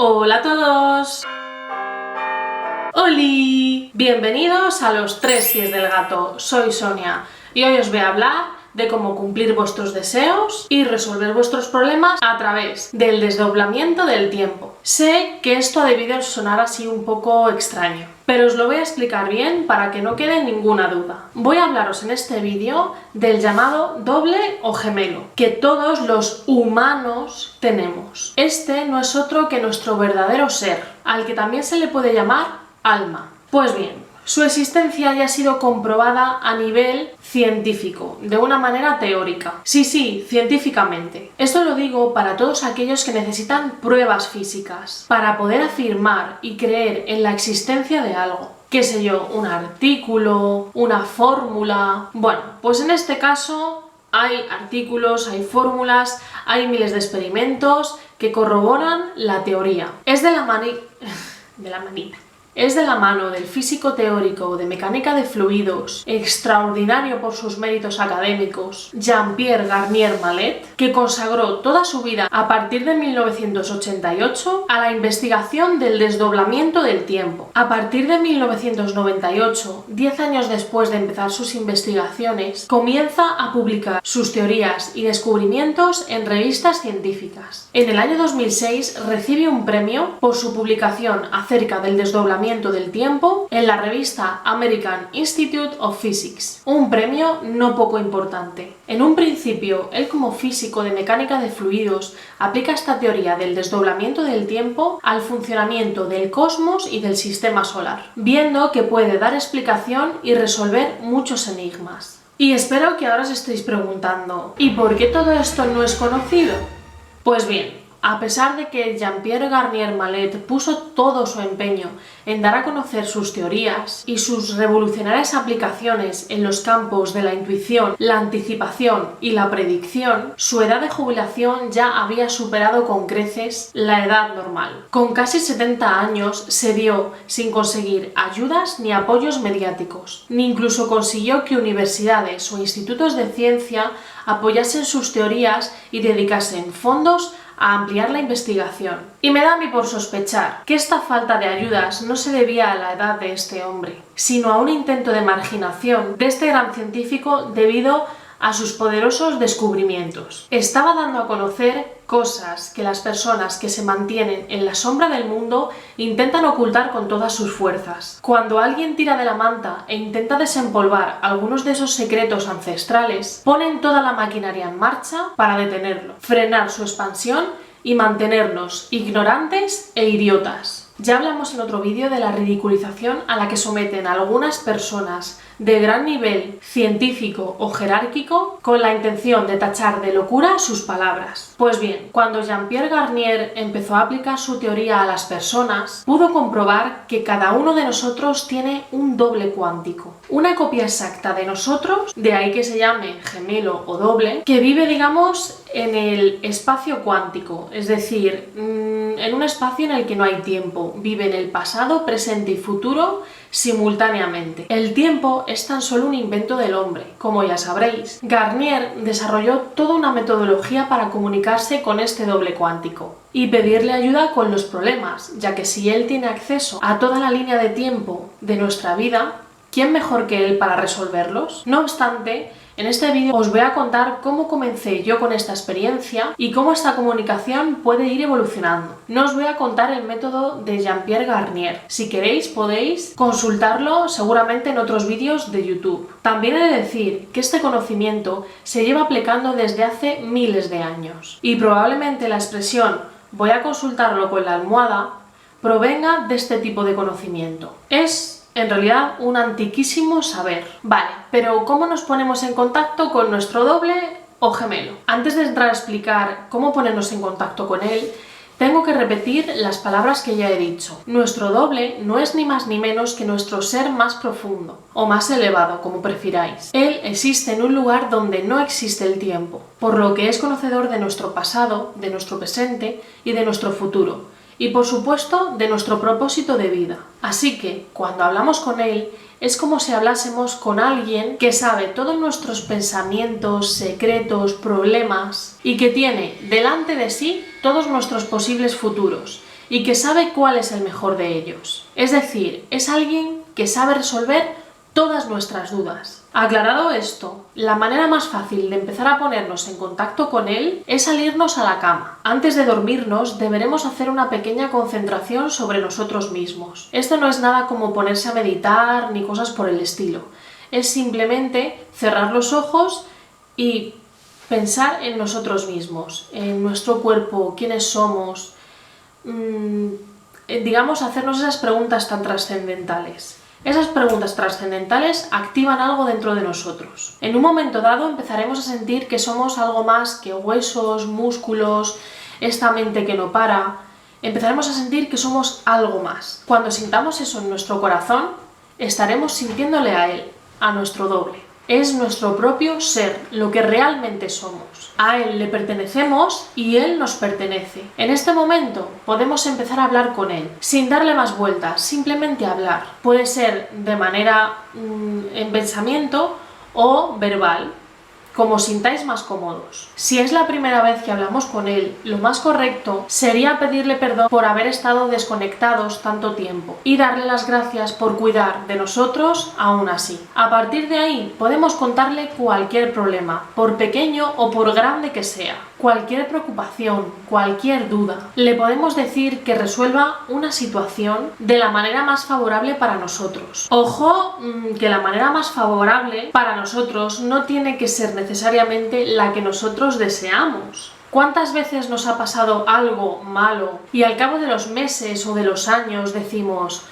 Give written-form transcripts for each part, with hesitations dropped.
Hola a todos. ¡Holi! Bienvenidos a los 3 pies del gato. Soy Sonia y hoy os voy a hablar de cómo cumplir vuestros deseos y resolver vuestros problemas a través del desdoblamiento del tiempo. Sé que esto ha debido sonar así un poco extraño, pero os lo voy a explicar bien para que no quede ninguna duda. Voy a hablaros en este vídeo del llamado doble o gemelo, que todos los humanos tenemos. Este no es otro que nuestro verdadero ser, al que también se le puede llamar alma. Pues bien, su existencia ya ha sido comprobada a nivel científico, de una manera teórica. Sí, científicamente. Esto lo digo para todos aquellos que necesitan pruebas físicas para poder afirmar y creer en la existencia de algo. ¿Qué sé yo? Un artículo, una fórmula. Bueno, pues en este caso hay artículos, hay fórmulas, hay miles de experimentos que corroboran la teoría. Es de la mano del físico teórico de mecánica de fluidos, extraordinario por sus méritos académicos, Jean-Pierre Garnier Mallet, que consagró toda su vida a partir de 1988 a la investigación del desdoblamiento del tiempo. A partir de 1998, 10 años después de empezar sus investigaciones, comienza a publicar sus teorías y descubrimientos en revistas científicas. En el año 2006 recibe un premio por su publicación acerca del desdoblamiento del tiempo en la revista American Institute of Physics, un premio no poco importante. En un principio, él como físico de mecánica de fluidos aplica esta teoría del desdoblamiento del tiempo al funcionamiento del cosmos y del sistema solar, viendo que puede dar explicación y resolver muchos enigmas. Y espero que ahora os estéis preguntando, ¿y por qué todo esto no es conocido? Pues bien, a pesar de que Jean-Pierre Garnier Mallet puso todo su empeño en dar a conocer sus teorías y sus revolucionarias aplicaciones en los campos de la intuición, la anticipación y la predicción, su edad de jubilación ya había superado con creces la edad normal. Con casi 70 años se vio sin conseguir ayudas ni apoyos mediáticos, ni incluso consiguió que universidades o institutos de ciencia apoyasen sus teorías y dedicasen fondos a ampliar la investigación. Y me da a mí por sospechar que esta falta de ayudas no se debía a la edad de este hombre, sino a un intento de marginación de este gran científico debido a sus poderosos descubrimientos. Estaba dando a conocer cosas que las personas que se mantienen en la sombra del mundo intentan ocultar con todas sus fuerzas. Cuando alguien tira de la manta e intenta desempolvar algunos de esos secretos ancestrales, ponen toda la maquinaria en marcha para detenerlo, frenar su expansión y mantenernos ignorantes e idiotas. Ya hablamos en otro vídeo de la ridiculización a la que someten a algunas personas de gran nivel científico o jerárquico con la intención de tachar de locura sus palabras. Pues bien, cuando Jean-Pierre Garnier empezó a aplicar su teoría a las personas, pudo comprobar que cada uno de nosotros tiene un doble cuántico, una copia exacta de nosotros, de ahí que se llame gemelo o doble, que vive, digamos, en el espacio cuántico, es decir, en un espacio en el que no hay tiempo, vive en el pasado, presente y futuro simultáneamente. El tiempo es tan solo un invento del hombre, como ya sabréis. Garnier desarrolló toda una metodología para comunicarse con este doble cuántico y pedirle ayuda con los problemas, ya que si él tiene acceso a toda la línea de tiempo de nuestra vida, ¿quién mejor que él para resolverlos? No obstante, en este vídeo os voy a contar cómo comencé yo con esta experiencia y cómo esta comunicación puede ir evolucionando. No os voy a contar el método de Jean-Pierre Garnier. Si queréis podéis consultarlo seguramente en otros vídeos de YouTube. También he de decir que este conocimiento se lleva aplicando desde hace miles de años y probablemente la expresión voy a consultarlo con la almohada provenga de este tipo de conocimiento. Es en realidad un antiquísimo saber. Vale, pero ¿cómo nos ponemos en contacto con nuestro doble o gemelo? Antes de entrar a explicar cómo ponernos en contacto con él, tengo que repetir las palabras que ya he dicho. Nuestro doble no es ni más ni menos que nuestro ser más profundo, o más elevado, como prefiráis. Él existe en un lugar donde no existe el tiempo, por lo que es conocedor de nuestro pasado, de nuestro presente y de nuestro futuro. Y por supuesto de nuestro propósito de vida. Así que cuando hablamos con él es como si hablásemos con alguien que sabe todos nuestros pensamientos, secretos, problemas y que tiene delante de sí todos nuestros posibles futuros y que sabe cuál es el mejor de ellos. Es decir, es alguien que sabe resolver todas nuestras dudas. Aclarado esto, la manera más fácil de empezar a ponernos en contacto con él es salirnos a la cama. Antes de dormirnos deberemos hacer una pequeña concentración sobre nosotros mismos. Esto no es nada como ponerse a meditar ni cosas por el estilo. Es simplemente cerrar los ojos y pensar en nosotros mismos, en nuestro cuerpo, quiénes somos, digamos, hacernos esas preguntas tan trascendentales. Esas preguntas trascendentales activan algo dentro de nosotros. En un momento dado empezaremos a sentir que somos algo más que huesos, músculos, esta mente que no para. Empezaremos a sentir que somos algo más. Cuando sintamos eso en nuestro corazón, estaremos sintiéndole a él, a nuestro doble. Es nuestro propio ser, lo que realmente somos. A él le pertenecemos y él nos pertenece. En este momento podemos empezar a hablar con él, sin darle más vueltas, simplemente hablar. Puede ser de manera en pensamiento o verbal, como os sintáis más cómodos. Si es la primera vez que hablamos con él, lo más correcto sería pedirle perdón por haber estado desconectados tanto tiempo y darle las gracias por cuidar de nosotros aún así. A partir de ahí podemos contarle cualquier problema, por pequeño o por grande que sea. Cualquier preocupación, cualquier duda. Le podemos decir que resuelva una situación de la manera más favorable para nosotros. Ojo, que la manera más favorable para nosotros no tiene que ser necesariamente la que nosotros deseamos. ¿Cuántas veces nos ha pasado algo malo y al cabo de los meses o de los años decimos: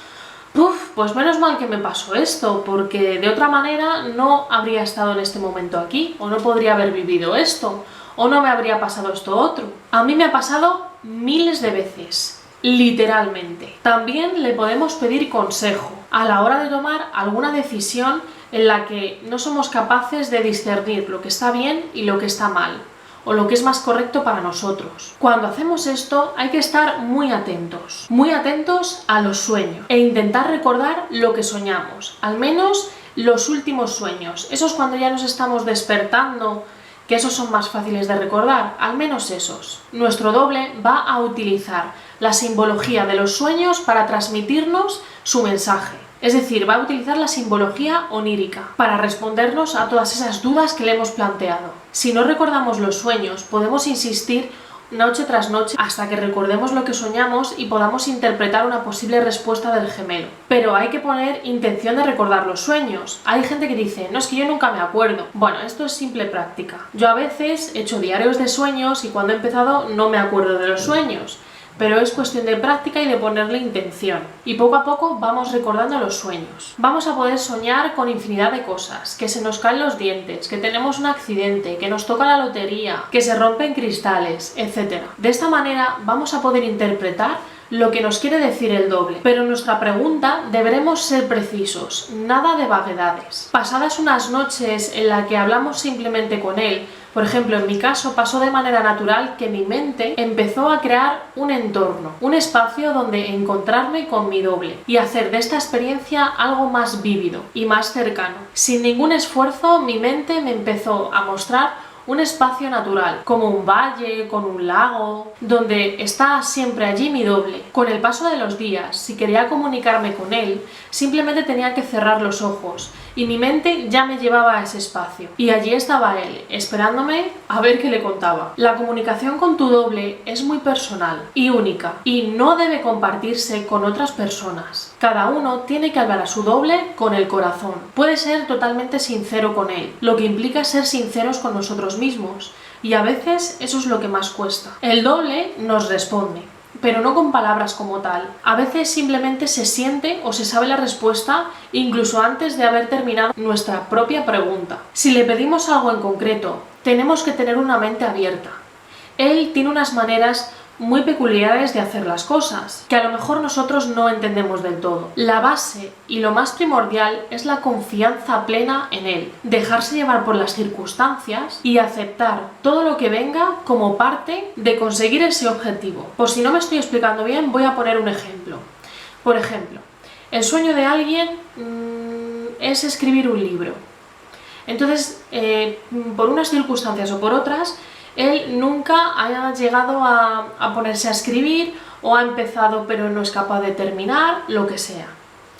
pues menos mal que me pasó esto, porque de otra manera no habría estado en este momento aquí, o no podría haber vivido esto, o no me habría pasado esto otro? A mí me ha pasado miles de veces, literalmente. También le podemos pedir consejo a la hora de tomar alguna decisión en la que no somos capaces de discernir lo que está bien y lo que está mal, o lo que es más correcto para nosotros. Cuando hacemos esto hay que estar muy atentos a los sueños e intentar recordar lo que soñamos, al menos los últimos sueños, esos cuando ya nos estamos despertando, que esos son más fáciles de recordar, al menos esos. Nuestro doble va a utilizar la simbología de los sueños para transmitirnos su mensaje. Es decir, va a utilizar la simbología onírica para respondernos a todas esas dudas que le hemos planteado. Si no recordamos los sueños, podemos insistir noche tras noche hasta que recordemos lo que soñamos y podamos interpretar una posible respuesta del gemelo. Pero hay que poner intención de recordar los sueños. Hay gente que dice: no, es que yo nunca me acuerdo. Bueno, esto es simple práctica. Yo a veces he hecho diarios de sueños y cuando he empezado no me acuerdo de los sueños. Pero es cuestión de práctica y de ponerle intención. Y poco a poco vamos recordando los sueños. Vamos a poder soñar con infinidad de cosas, que se nos caen los dientes, que tenemos un accidente, que nos toca la lotería, que se rompen cristales, etc. De esta manera vamos a poder interpretar lo que nos quiere decir el doble. Pero en nuestra pregunta deberemos ser precisos, nada de vaguedades. Pasadas unas noches en las que hablamos simplemente con él, por ejemplo, en mi caso pasó de manera natural que mi mente empezó a crear un entorno, un espacio donde encontrarme con mi doble y hacer de esta experiencia algo más vívido y más cercano. Sin ningún esfuerzo, mi mente me empezó a mostrar un espacio natural, como un valle, con un lago, donde está siempre allí mi doble. Con el paso de los días, si quería comunicarme con él, simplemente tenía que cerrar los ojos y mi mente ya me llevaba a ese espacio. Y allí estaba él, esperándome a ver qué le contaba. La comunicación con tu doble es muy personal y única y no debe compartirse con otras personas. Cada uno tiene que hablar a su doble con el corazón. Puede ser totalmente sincero con él, lo que implica ser sinceros con nosotros mismos. Y a veces eso es lo que más cuesta. El doble nos responde, pero no con palabras como tal. A veces simplemente se siente o se sabe la respuesta incluso antes de haber terminado nuestra propia pregunta. Si le pedimos algo en concreto, tenemos que tener una mente abierta. Él tiene unas maneras muy peculiares de hacer las cosas, que a lo mejor nosotros no entendemos del todo. La base y lo más primordial es la confianza plena en él, dejarse llevar por las circunstancias y aceptar todo lo que venga como parte de conseguir ese objetivo. Por si no me estoy explicando bien, voy a poner un ejemplo. Por ejemplo, el sueño de alguien es escribir un libro. Entonces, por unas circunstancias o por otras, él nunca haya llegado a ponerse a escribir o ha empezado pero no es capaz de terminar, lo que sea.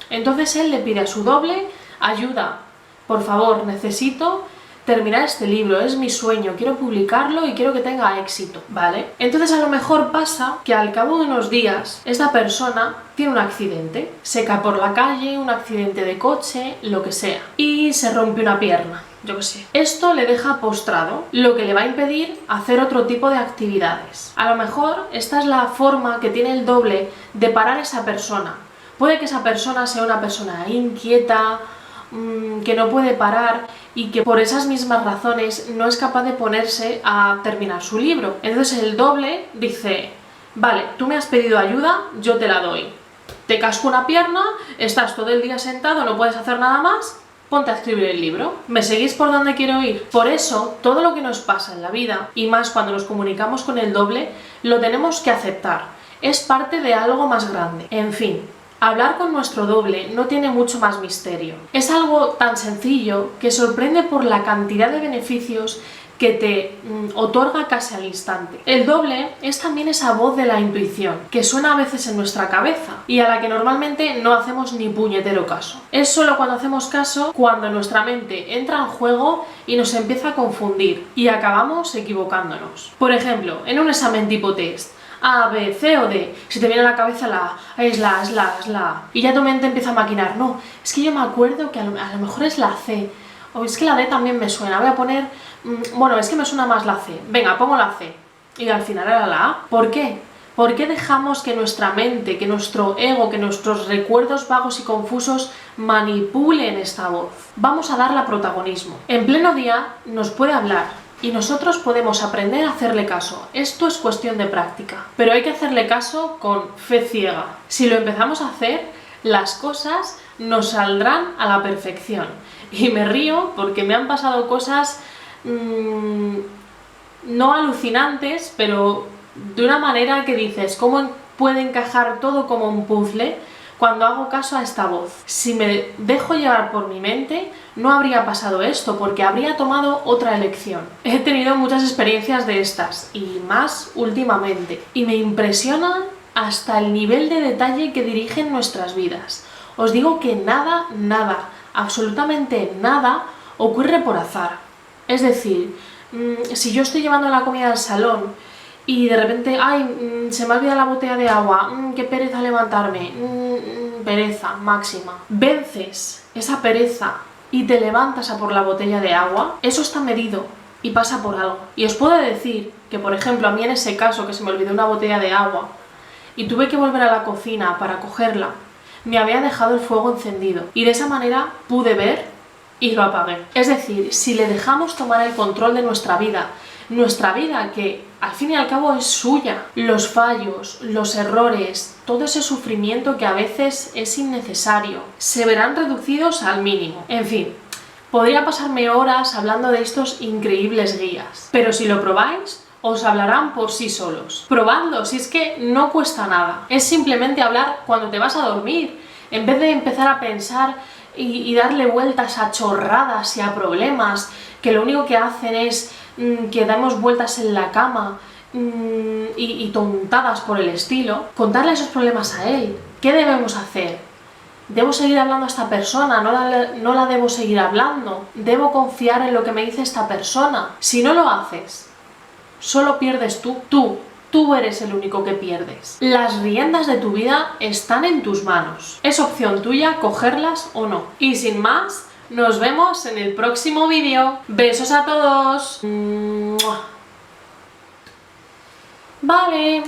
Entonces él le pide a su doble: ayuda, por favor, necesito terminar este libro, es mi sueño, quiero publicarlo y quiero que tenga éxito, ¿vale? Entonces a lo mejor pasa que al cabo de unos días esta persona tiene un accidente, se cae por la calle, un accidente de coche, lo que sea, y se rompe una pierna, yo qué sé. Esto le deja postrado, lo que le va a impedir hacer otro tipo de actividades. A lo mejor esta es la forma que tiene el doble de parar a esa persona. Puede que esa persona sea una persona inquieta, que no puede parar y que por esas mismas razones no es capaz de ponerse a terminar su libro. Entonces el doble dice: vale, tú me has pedido ayuda, yo te la doy. Te casco una pierna, estás todo el día sentado, no puedes hacer nada más, ponte a escribir el libro. ¿Me seguís por dónde quiero ir? Por eso, todo lo que nos pasa en la vida, y más cuando nos comunicamos con el doble, lo tenemos que aceptar. Es parte de algo más grande. En fin, hablar con nuestro doble no tiene mucho más misterio. Es algo tan sencillo que sorprende por la cantidad de beneficios que te otorga casi al instante. El doble es también esa voz de la intuición, que suena a veces en nuestra cabeza y a la que normalmente no hacemos ni puñetero caso. Es solo cuando hacemos caso cuando nuestra mente entra en juego y nos empieza a confundir y acabamos equivocándonos. Por ejemplo, en un examen tipo test, A, B, C o D, si te viene a la cabeza la A, es la A, y ya tu mente empieza a maquinar: no, es que yo me acuerdo que a lo mejor es la C, o es que la D también me suena, voy a poner, bueno, es que me suena más la C, venga, pongo la C, y al final era la A. ¿Por qué? ¿Por qué dejamos que nuestra mente, que nuestro ego, que nuestros recuerdos vagos y confusos manipulen esta voz? Vamos a darle protagonismo. En pleno día nos puede hablar, y nosotros podemos aprender a hacerle caso. Esto es cuestión de práctica, pero hay que hacerle caso con fe ciega. Si lo empezamos a hacer, las cosas nos saldrán a la perfección. Y me río porque me han pasado cosas no alucinantes, pero de una manera que dices: ¿cómo puede encajar todo como un puzzle cuando hago caso a esta voz? Si me dejo llevar por mi mente, no habría pasado esto, porque habría tomado otra elección. He tenido muchas experiencias de estas, y más últimamente, y me impresiona hasta el nivel de detalle que dirigen nuestras vidas. Os digo que nada, absolutamente nada ocurre por azar. Es decir, si yo estoy llevando la comida al salón y de repente, ay, se me ha olvidado la botella de agua, qué pereza levantarme, pereza máxima. Vences esa pereza y te levantas a por la botella de agua, eso está medido y pasa por algo. Y os puedo decir que, por ejemplo, a mí en ese caso que se me olvidó una botella de agua y tuve que volver a la cocina para cogerla, me había dejado el fuego encendido y de esa manera pude ver y lo apagué. Es decir, si le dejamos tomar el control de nuestra vida que al fin y al cabo es suya, los fallos, los errores, todo ese sufrimiento que a veces es innecesario, se verán reducidos al mínimo. En fin, podría pasarme horas hablando de estos increíbles guías, pero si lo probáis, os hablarán por sí solos. Probadlo, si es que no cuesta nada. Es simplemente hablar cuando te vas a dormir, en vez de empezar a pensar y darle vueltas a chorradas y a problemas que lo único que hacen es que damos vueltas en la cama y tontadas por el estilo. Contarle esos problemas a él. ¿Qué debemos hacer? ¿Debo seguir hablando a esta persona? ¿No la debo seguir hablando? ¿Debo confiar en lo que me dice esta persona? Si no lo haces, solo pierdes tú. Tú eres el único que pierdes. Las riendas de tu vida están en tus manos. Es opción tuya cogerlas o no. Y sin más, nos vemos en el próximo vídeo. Besos a todos. Vale.